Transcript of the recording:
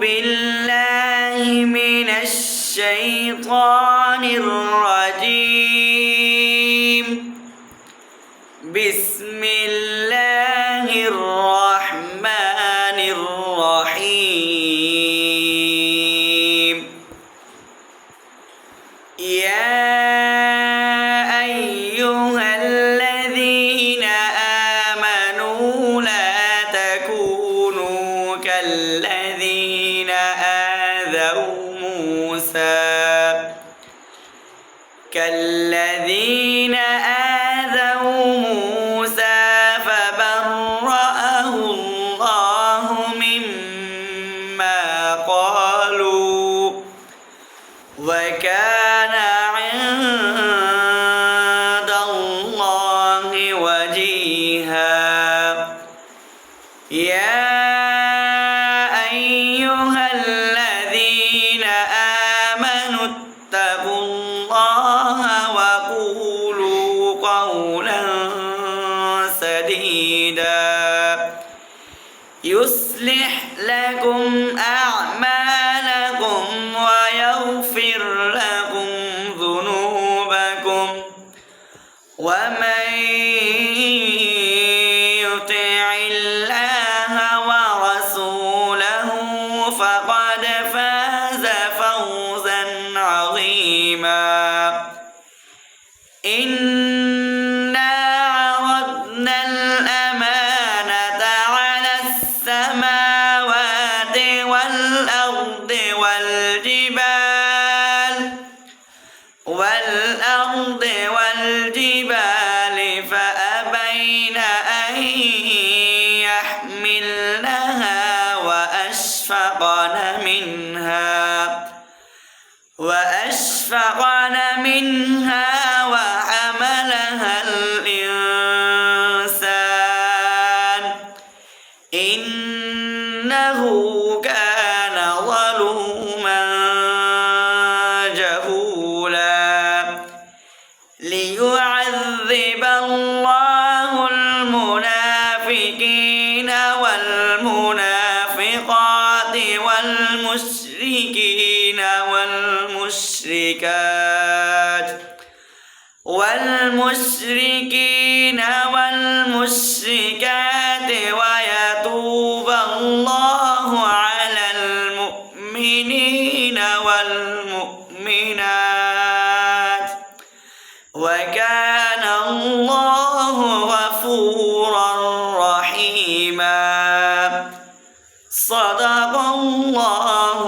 بالله من الشيطان الرجيم. بسم الله الرحمن الرحيم. يا أيها الذين آمنوا لا تكونوا كالذين آذوا موسى فبرأه الله مما قالوا وكان عند الله وجيها. يا أيها الذين آمنوا اتقوا الله وقولوا قولا سديدا يصلح لكم أعمالكم ويغفر لكم ذنوبكم ومن يطع الله ورسوله فقد فاز فوزا عظيما. إنا عرضنا الأمانة على السماوات والأرض والجبال فأبين أن يحملنها وأشفقن منها وحملها الإنسان إنه كان ظلوما جهولا. ليعذب الله المنافقين والمنافقات والمشركين والمشركات ويتوب الله على المؤمنين والمؤمنات وكان الله غفورا رحيما. صدق الله